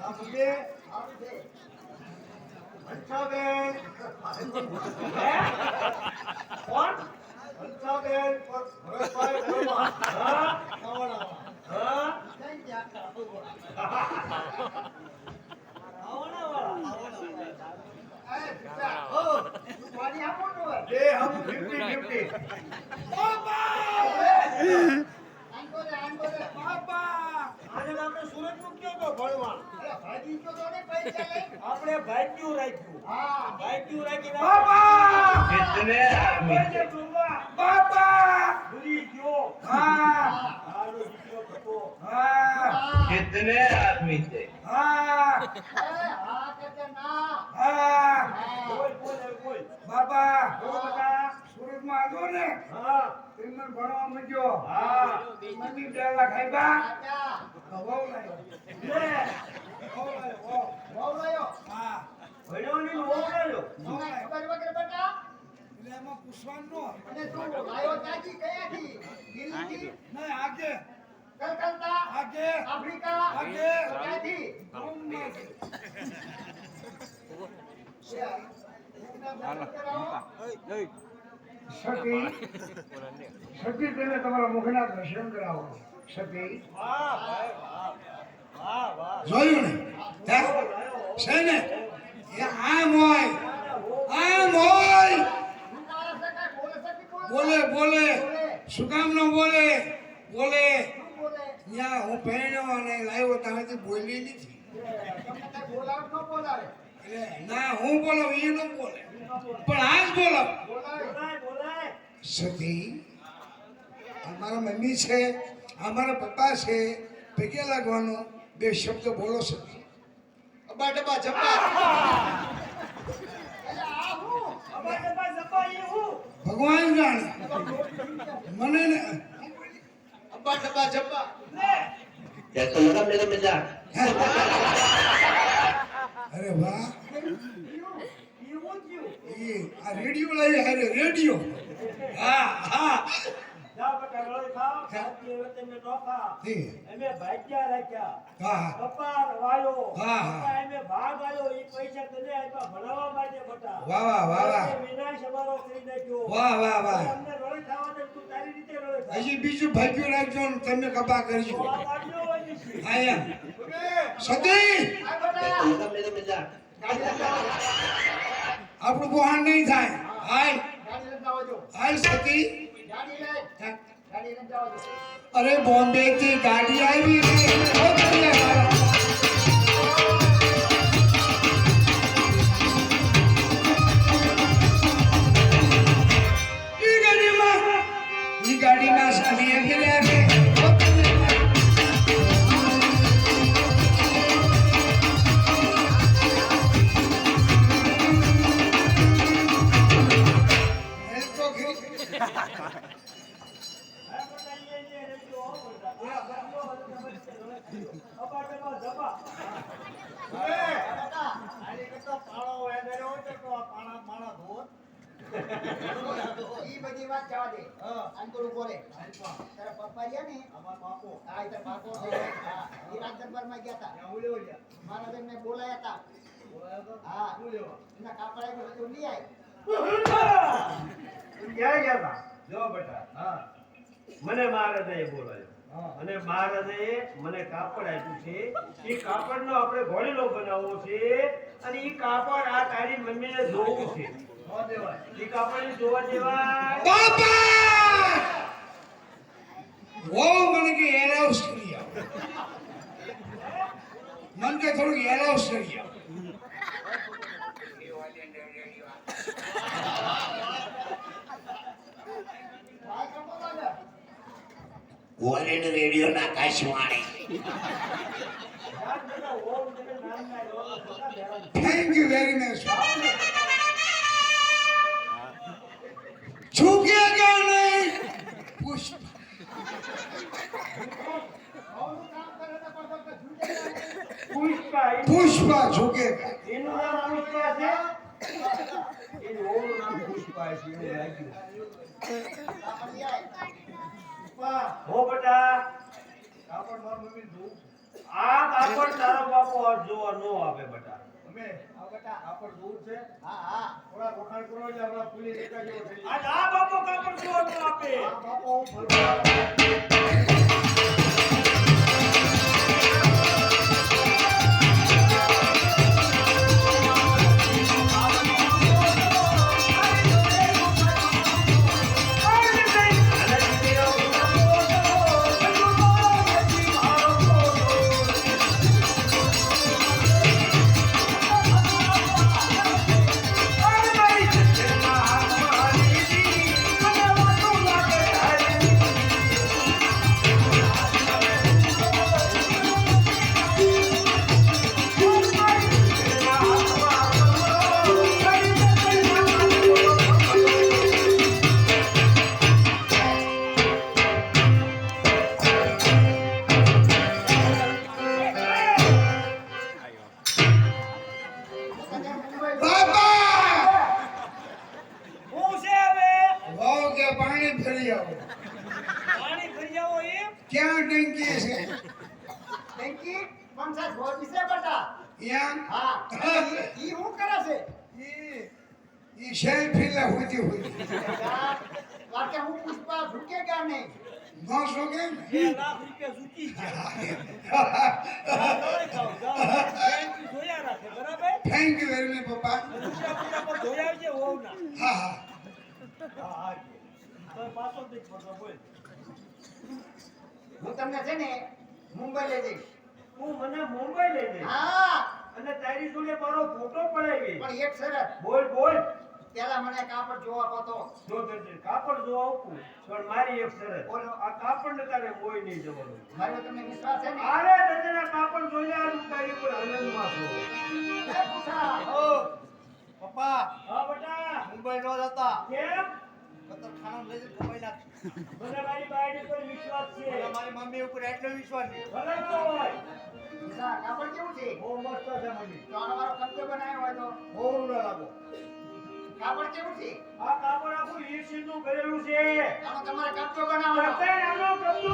આપુદે અંચાબેન કોણ અંચાબેન ભરતભાઈ બોલવા હા આવડા હા કઈ ગયા આવડા એ પિતા ઓ તું પાણી આપો તો દે હમ 50-50 બાબા આંગો રે બાબા આજે આપણે સુરત નું કયો તો ભણવા અરે ભાજી તો ને પૈસા લે આપણે ભાગ્યું રાખ્યું હા ભાગ્યું રાખીને બાબા કિતને આદમી બાબા ભૂલી ગયો હા હાલો દીકરો થતો હા કિતને આદમી છે હા અરે હા કે ના હા બોલ બાબા બેટા સુરત માં આવ્યો ને હા તેમને ભણવા માંડ્યો હા મંદી ડેલા ખાઈબા વહુ લાયો લે વહુ લાયો હા ભણ્યો ની વહુ લાયો ખબર વગર બેટા એટલે એમાં પૂછવાનું અને તું લાયો ત્યાંથી કયાથી દિલ્હીથી નહીં આગે કલકત્તા આગે આફ્રિકા આગે ક્યાંથી સતી તેને તમારા મુખના દર્શન કરાવો સતી વાહ ભાઈ વાહ વાહ જોયું ને છે ને એ આમ હોય બોલે શું કામ ન બોલે ત્યાં હું પહેણ્યો અને લાવ્યો ત્યાંથી બોલી નથી ના હું બોલો એ ન બોલે પણ આજ બોલો સતી અમારા મમ્મી છે અમારા પપ્પા છે પગે લાગવાનો બે શબ્દ બોલો સતી અબા ડબા જપા ભગવાન જાણે મને ને અબા ડબા જપા तो लगा मेरा मजाक અરે વાહ આ રેડિયો લઈ અરે રેડિયો હા જા બકા રોય ખાવ સાચી વતે મે ટોકા એમે ભાગ્યા રાખ્યા હા કપાર વાયો હા એમે ભાગ આયો ઈ પૈસા તને આપ્યા ભણાવવા માટે બટા વાહ વિનાશ અમારો કરી નાખ્યો વાહ અમને રોય ખાવા દે તું તારી રીતે રોય ખા હજી બીજું ભાગ્યું રાખજો ને તમે કપા કરજો વાડ્યો હોય છે આયા સતી આ બટા तो लगा मेरा मजाक આપણું બોહાણ નહીં થાય હાલ ગાડી લઈ જાવજો હાલ સતી ગાડી લઈ જાવજો અરે બોમ્બે થી ગાડી આવી રે ઓ કલ્યા ઈ ગાડીમાં સાડીએ ગેલા રે ઓ કલ્યા એ તો ઈ બધી વાત જવા દે આંકોર બોલે તારા પપ્પા રહ્યા ને અમાર બાપો આ તાર બાપો છે ઈ રાજ દરબારમાં ગયા તા મારા બેનને બોલાયા તા હા એના કાપડા કે બધું લઈ આય ક્યાં ગયા તા જો બેટા હા મને મહારાજાએ બોલાયો અને મહારાજાએ મને કાપડ આપ્યું છે એ કાપડનો આપણે ઘોડીલો બનાવવો છે અને એ કાપડ આ તારી મમ્મીને જોવું છે એ કાપડ જોવા જેવા બાપા વો મને કે એલાઉસ કરી આવો મન કે થોડું એલાઉસ કરી આવો वॉलेट रेडियो ना Akashvani thank you very much झुकेगा नहीं पुष्प પુષ્પા ઝુકેગા એનું નામ પુષ્પા છે એનું ઓનું નામ પુષ્પા છે એવું લાગ્યું હો બેટા કાપડ માર મમ્મી જોઉં આ કાપડ તારો બાપો હાથ જોવા નો આપે બેટા. અમે આ બેટા કાપડ દૂર છે હા હા થોડા વખાણ કરો એટલે આપણા પુલી દેખા જેવો થઈ આજ આ બાપો કાપડ જોવા નો આપે. આ બાપો હું ફરવા હું છે હવે વાવ કે પાણી ફરી આવો પાણી ભરી આવો એમ. ક્યાં ટંકી છે ટેન્કી પણ સાહેબ રોજ છે બેટા ત્યાં હા ઈ શું કરે છે ઈ સેલ્ફી લે હોતી હોય વાકે હું પુષ્પા ઝુકેગા નહીં નો સોગે 2 લાખ રૂપિયા ઝૂકી ગયા. જાઓ, જાઓ. બેંક જોયા રાખે બરાબર. થેન્ક યુ વેરી મચ પપ્પા રૂપિયા પૂરા પર ધોયા આવજે વહુના. હા હા હા હા તો પાછો દેખ પડતો બોલ. હું તમને છે ને મુંબઈ લઈ જઈશ તું મને મુંબઈ લઈ જઈશ હા અને તારી જોડે મારો ફોટો પડાવી. પણ એક શરત બોલ બોલ. પેલા મને કાપડ જોવા આપો જો તને કાપડ જો આપું પણ મારી એક શરત. બોલો. આ કાપડ ને તારે મોય નહીં જવાનું. મારો તમને વિશ્વાસ છે ને અરે તને આ કાપડ જોઈને આ તું તારી ઉપર આનંદમાં છો. એ પૂછા ઓ પપ્પા હા બેટા. મુંબઈ નો જતા કેમ? કતરખાના લઈ જઈને કમાઈ નાખ મને મારી બાયડી પર વિશ્વાસ છે. મને મારી મમ્મી ઉપર એટલો વિશ્વાસ છે ભલે ન હોય. પૂછા કાપડ કેવું છે બહુ મસ્ત છે મમ્મી તો આનો મારો કબજો બનાવ્યો હોય તો બહુ રૂડા લાગો કાપડ કેવું છે આ કાપડ આખું ઈર્ષિનું કરેલું છે. આનો તમારે કબજો બનાવવાનો કસાય આનો કબજો